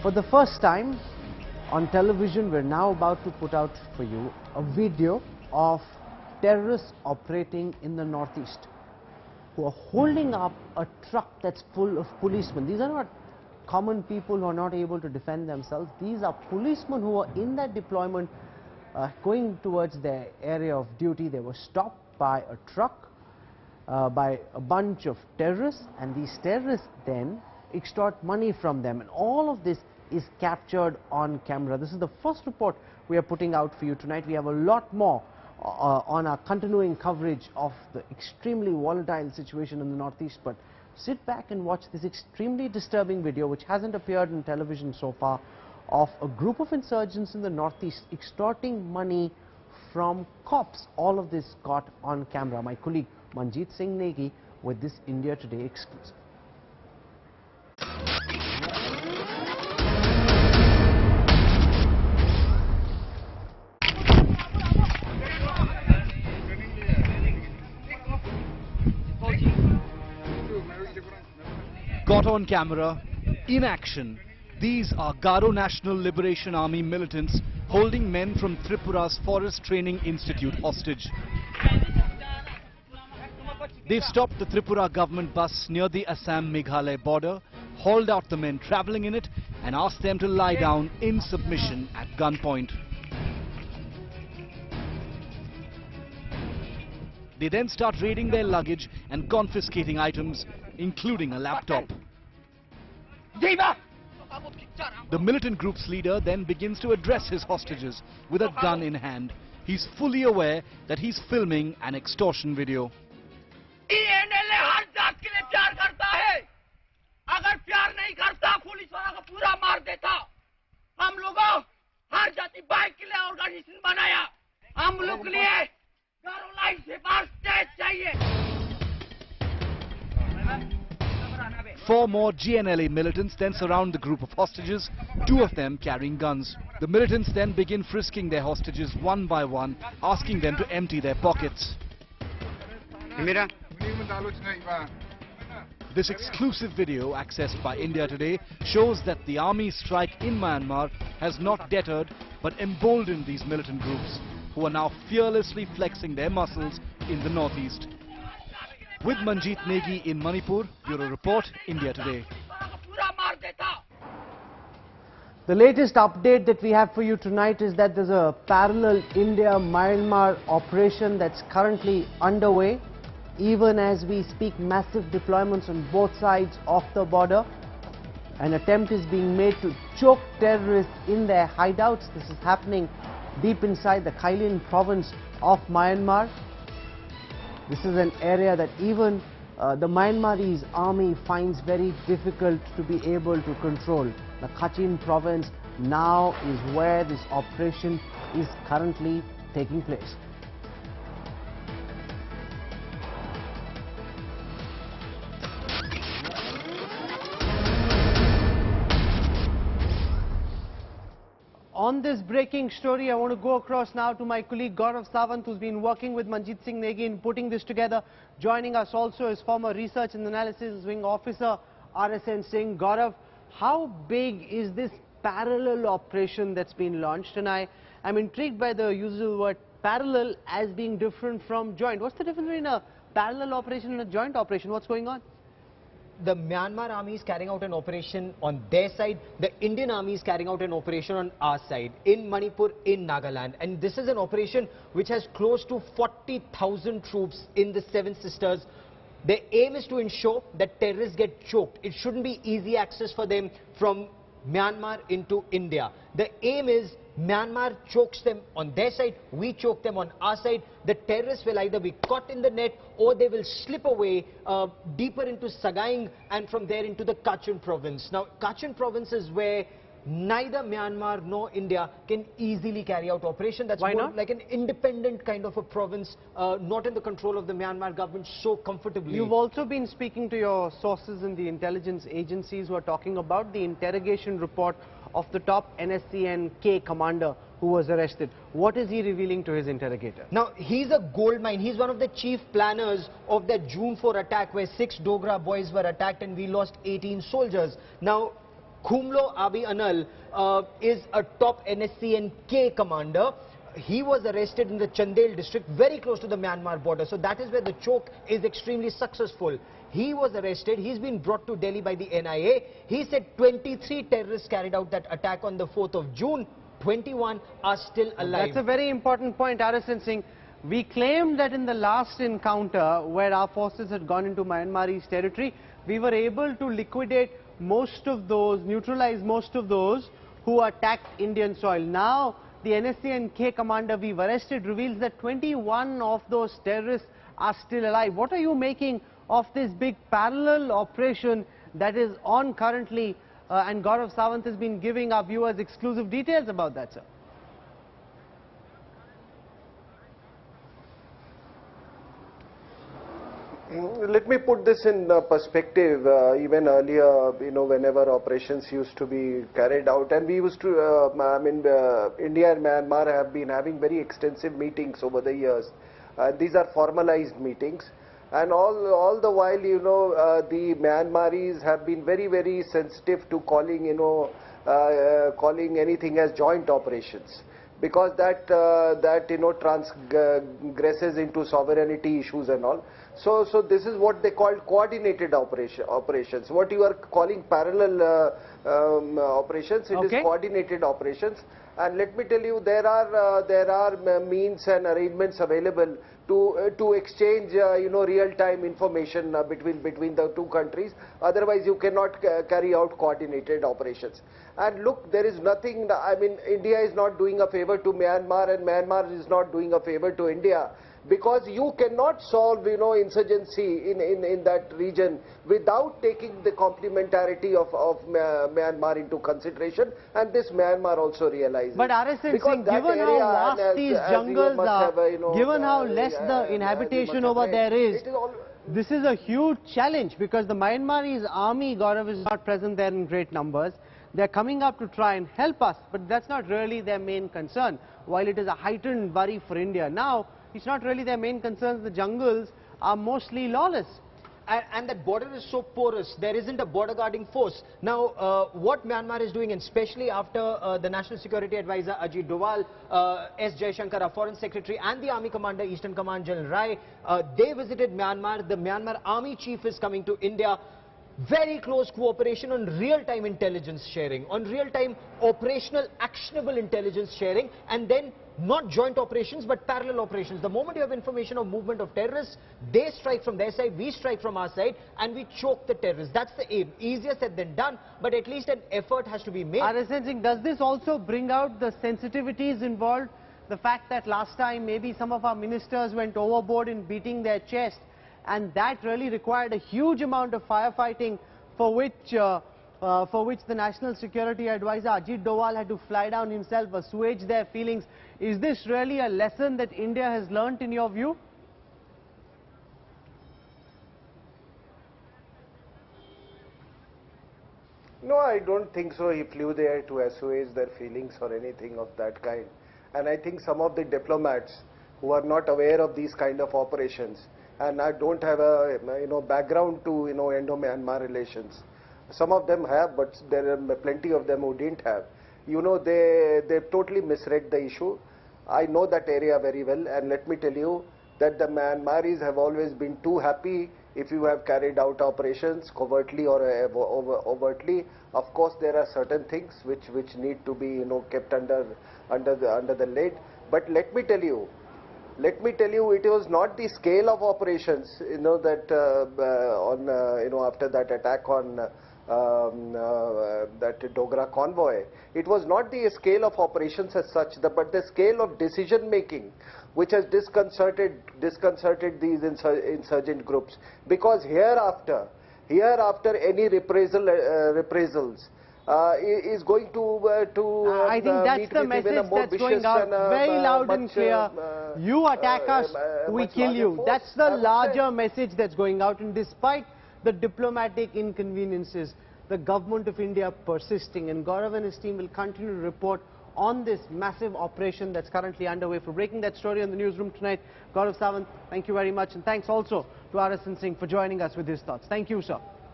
For the first time on television, we're now about to put out for you a video of terrorists operating in the northeast who are holding up a truck that's full of policemen. These are not common people who are not able to defend themselves. These are policemen who are in that deployment going towards their area of duty. They were stopped by a truck by a bunch of terrorists, and these terrorists then extort money from them, and all of this is captured on camera. This is the first report we are putting out for you tonight. We have a lot more on our continuing coverage of the extremely volatile situation in the northeast, but sit back and watch this extremely disturbing video, which hasn't appeared on television so far, of a group of insurgents in the northeast extorting money from cops. All of this caught on camera. My colleague Manjeet Singh Negi with this India Today exclusive. Got on camera, in action, these are Garo National Liberation Army militants holding men from Tripura's Forest Training Institute hostage. They've stopped the Tripura government bus near the Assam-Meghalaya border, hauled out the men travelling in it and asked them to lie down in submission at gunpoint. They then start raiding their luggage and confiscating items, including a laptop. The militant group's leader then begins to address his hostages with a gun in hand. He's fully aware that he's filming an extortion video. Four more GNLA militants then surround the group of hostages, two of them carrying guns. The militants then begin frisking their hostages one by one, asking them to empty their pockets. This exclusive video, accessed by India Today, shows that the army strike in Myanmar has not deterred but emboldened these militant groups, who are now fearlessly flexing their muscles in the northeast. With Manjeet Negi in Manipur, Bureau Report, India Today. The latest update that we have for you tonight is that there's a parallel India-Myanmar operation that's currently underway. Even as we speak, massive deployments on both sides of the border. An attempt is being made to choke terrorists in their hideouts. This is happening deep inside the Kailin province of Myanmar. This is an area that even the Myanmarese army finds very difficult to be able to control. The Kachin province now is where this operation is currently taking place. On this breaking story, I want to go across now to my colleague Gaurav Sawant, who's been working with Manjeet Singh Negi in putting this together. Joining us also is former Research and Analysis Wing Officer RSN Singh. Gaurav, how big is this parallel operation that's been launched? And I'm intrigued by the usual word parallel as being different from joint. What's the difference between a parallel operation and a joint operation? What's going on? The Myanmar army is carrying out an operation on their side. The Indian army is carrying out an operation on our side, in Manipur, in Nagaland. And this is an operation which has close to 40,000 troops in the Seven Sisters. The aim is to ensure that terrorists get choked. It shouldn't be easy access for them from Myanmar into India. The aim is Myanmar chokes them on their side, we choke them on our side. The terrorists will either be caught in the net or they will slip away deeper into Sagaing and from there into the Kachin province. Now, Kachin province is where neither Myanmar nor India can easily carry out operation. That's more like an independent kind of a province, not in the control of the Myanmar government so comfortably. You've also been speaking to your sources in the intelligence agencies who are talking about the interrogation report of the top NSCN-K commander who was arrested. What is he revealing to his interrogator? Now, he's a gold mine. He's one of the chief planners of that June 4 attack where 6 Dogra boys were attacked and we lost 18 soldiers. Now, Khumlo Abi Anal is a top NSC and K commander. He was arrested in the Chandel district, very close to the Myanmar border. So that is where the choke is extremely successful. He was arrested. He's been brought to Delhi by the NIA. He said 23 terrorists carried out that attack on the 4th of June. 21 are still alive. That's a very important point, Arasan Singh. We claimed that in the last encounter where our forces had gone into Myanmarese territory, we were able to liquidate most of those, neutralize most of those who attacked Indian soil. Now, the NSC and K commander we've arrested reveals that 21 of those terrorists are still alive. What are you making of this big parallel operation that is on currently? And Gaurav Sawant has been giving our viewers exclusive details about that, sir. Let me put this in perspective. Even earlier, whenever operations used to be carried out, and we used to, India and Myanmar have been having very extensive meetings over the years. These are formalized meetings, and all the while, the Myanmaris have been very, very sensitive to calling, calling anything as joint operations, because that transgresses into sovereignty issues and all. So this is what they call coordinated operations. What you are calling parallel operations, it is coordinated operations. And let me tell you, there are means and arrangements available to exchange real-time information between the two countries. Otherwise, you cannot carry out coordinated operations. And look, there is nothing. India is not doing a favor to Myanmar, and Myanmar is not doing a favor to India. Because you cannot solve, insurgency in that region without taking the complementarity of Myanmar into consideration, and this Myanmar also realizes. But Arasan Singh, given how vast these jungles are, given how less the inhabitation over there is, this is a huge challenge, because the Myanmarese army, Gaurav, is not present there in great numbers. They're coming up to try and help us, but that's not really their main concern, while it is a heightened worry for India. Now, it's not really their main concerns. The jungles are mostly lawless. And that border is so porous, there isn't a border guarding force. Now, what Myanmar is doing, and especially after the National Security Advisor Ajit Doval, S. Jaishankar, our Foreign Secretary, and the Army Commander, Eastern Command General Rai, they visited Myanmar. The Myanmar Army Chief is coming to India. Very close cooperation on real-time intelligence sharing, on real-time operational actionable intelligence sharing, and then not joint operations but parallel operations. The moment you have information of movement of terrorists, they strike from their side, we strike from our side, and we choke the terrorists. That's the aim. Easier said than done, but at least an effort has to be made. Arasan Singh, does this also bring out the sensitivities involved? The fact that last time maybe some of our ministers went overboard in beating their chest, and that really required a huge amount of firefighting for which the National Security Advisor Ajit Doval had to fly down himself, assuage their feelings. Is this really a lesson that India has learnt in your view? No, I don't think so. He flew there to assuage their feelings or anything of that kind. And I think some of the diplomats who are not aware of these kind of operations and don't have a background to Indo-Myanmar relations. Some of them have, but there are plenty of them who didn't have. They totally misread the issue. I know that area very well, and let me tell you that the Myanmaris have always been too happy if you have carried out operations covertly or overtly. Of course, there are certain things which need to be kept under the lid. But let me tell you, it was not the scale of operations, that after that attack on that Dogra convoy. It was not the scale of operations as such, but the scale of decision making, which has disconcerted these insurgent groups. Because hereafter any reprisals is going to I think that's the message that's going out very loud and clear. You attack us, we kill you. That's the larger message that's going out, and despite the diplomatic inconveniences, the government of India persisting, and Gaurav and his team will continue to report on this massive operation that's currently underway. For breaking that story on the newsroom tonight, Gaurav Sawant, thank you very much, and thanks also to Arasan Singh for joining us with his thoughts. Thank you, sir.